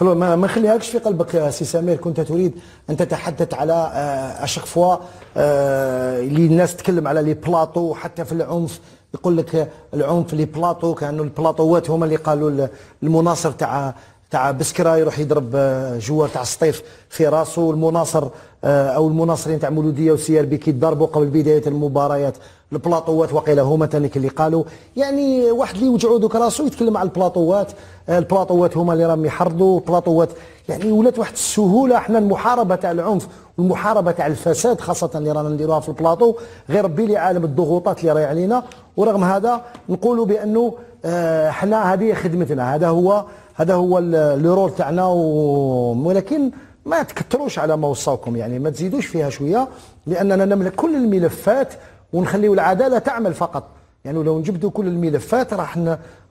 ما نخليهاكش في قلبك سي سمير. كنت تريد ان تتحدث على اشاك فوا اللي الناس تتكلم على لي بلاطو، حتى في العنف يقول لك العنف لي بلاطو، كانوا البلاطوات هما اللي قالوا المناصر تاع بسكره يروح يضرب جوار تاع السطيف في راسه، المناصر او المناصرين تاع مولوديه وسي ار بي كيتضربوا قبل بدايه المباريات. البلاطوات وقيله هما تانيك اللي قالوا، يعني واحد اللي يوجعوا دوك راسو يتكلم على البلاطوات هما اللي راهم يحرضوا البلاطوات. يعني ولات واحد السهوله. احنا المحاربه تاع العنف والمحاربه تاع الفساد خاصه اللي رانا نديروها في البلاطو، غير ربي لي عالم الضغوطات اللي راهي علينا. ورغم هذا نقولوا بانه احنا هذه خدمتنا، هذا هو لو رول تاعنا. ولكن ما تكتروش على ما وصاوكم، يعني ما تزيدوش فيها شويه، لاننا نملك كل الملفات ونخليو العداله تعمل فقط. يعني لو نجبدوا كل الملفات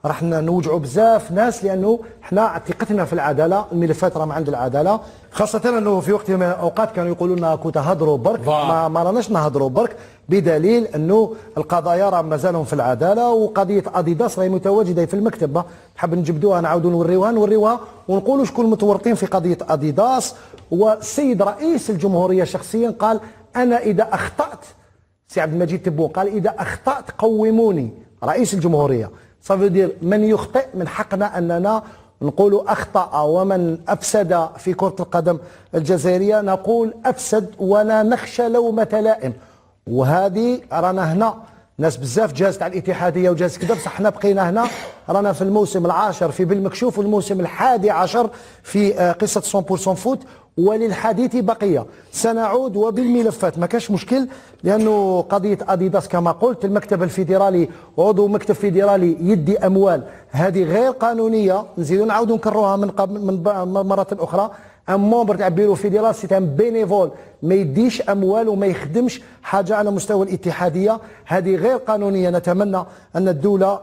راح نوجعوا بزاف ناس، لانه احنا ثقتنا في العداله، الملفات راهم عند العداله. خاصه انه في وقت من الاوقات كانوا يقولوا لنا كنت هضروا برك، ما راناش نهضروا برك، بدليل انه القضايا راه مازالهم في العداله. وقضيه اديداس راهي متواجده في المكتب، حاب نجبدوها نعاودوا نوريوها ونقولوا شكون المتورطين في قضيه اديداس. والسيد رئيس الجمهوريه شخصيا قال انا اذا اخطات، سي عبد المجيد تبون قال اذا اخطات قوموني. رئيس الجمهوريه صافي دير من يخطئ من حقنا اننا نقولوا اخطا، ومن افسد في كره القدم الجزائريه نقول افسد ولا نخشى لومه لائم. وهذه رانا هنا ناس بزاف جازت على الاتحاديه وجازت كذا، بصح حنا بقينا هنا رانا في الموسم العاشر في بالمكشوف والموسم الحادي عشر في قصه 100% فوت، وللحديث بقيه. سنعود وبالملفات ما كاش مشكل، لانه قضيه اديداس كما قلت المكتب الفيدرالي عضو مكتب فيدرالي يدي اموال هذه غير قانونيه، نزيدوا نعاودوا نكرروها من مره اخرى. ان مومبر تاع بيرو فيدرال سي ان بينيفول، ما يديش اموال وما يخدمش حاجه على مستوى الاتحاديه، هذه غير قانونيه. نتمنى ان الدوله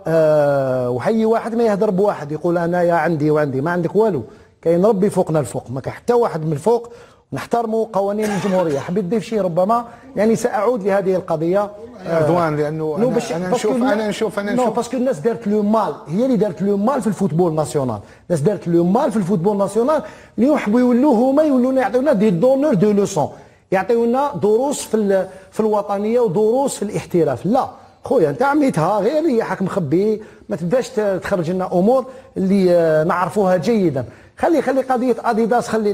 وحي واحد ما يهضر بواحد يقول انا يا عندي وعندي، ما عندك والو، كاين ربي فوقنا الفوق، ما كاين حتى واحد من الفوق. نحترموا قوانين الجمهوريه. حبيت نضيف شيء ربما، يعني ساعود لهذه القضيه رضوان، لانه انا نشوف باسكو الناس دارت لو مال، هي اللي دارت لو مال في الفوتبول ناسيونال. الناس دارت لو مال في الفوتبول ناسيونال اللي يحبوا يولوا هما يولونا يعطيونا دي دونور دو لوسون، يعطيونا دروس في الوطنيه ودروس في الاحتراف. لا خويا انت عميتها غير ريحك مخبي، ما تبداش تخرج لنا امور اللي نعرفوها جيدا. خلي قضيه اديداس، خلي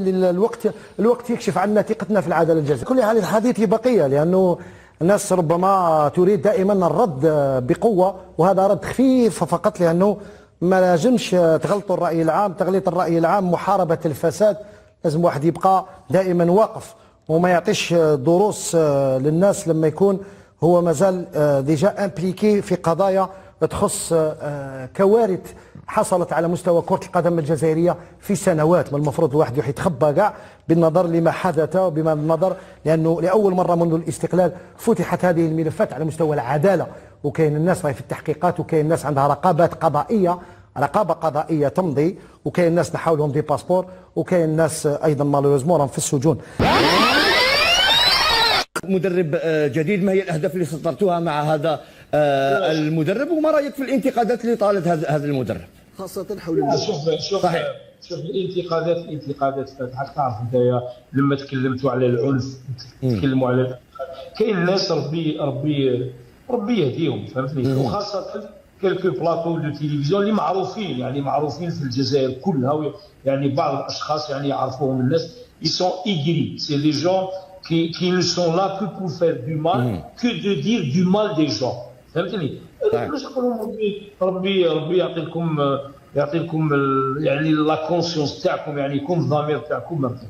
الوقت يكشف عنا ثقتنا في العداله الجزائريه. كل حال الحديث بقيه، لانه الناس ربما تريد دائما الرد بقوه، وهذا رد خفيف فقط، لانه ما لازمش تغلطوا الراي العام. تغليط الراي العام محاربه الفساد، لازم واحد يبقى دائما واقف وما يعطيش دروس للناس لما يكون هو مازال ديجا امبليكي في قضايا تخص كوارث حصلت على مستوى كرة القدم الجزائرية في سنوات. ما المفروض الواحد يروح يتخبى كاع بالنظر لما حدث، وبما النظر لأنه لأول مرة منذ الاستقلال فتحت هذه الملفات على مستوى العدالة، وكاين الناس راهي في التحقيقات، وكاين الناس عندها رقابة قضائية تمضي، وكاين الناس نحاولهم دي باسبور، وكاين الناس أيضا مالوريزمون راهم في السجون. مدرب جديد، ما هي الأهداف اللي سطرتوها مع هذا المدرب، وما رايك في الانتقادات اللي طالت هذا المدرب خاصه حول شوف الانتقادات فتحك. تعرف انت لما تكلمتوا على العنف تكلموا على كاين ناس ربي يهديهم، فهمتني. وخاصه كلكو بلاطو دو تيليفزيون اللي معروفين في الجزائر كلها، يعني بعض الاشخاص يعني يعرفوهم الناس ils sont aigris, c'est des gens qui ne sont là que pour faire du mal, que de dire du mal des gens. فهمتني؟ علاش نقولوا ربي يعطيكم يعني لا كونسيونس تاعكم، يعني يكون الضمير تاعكم مرتاح.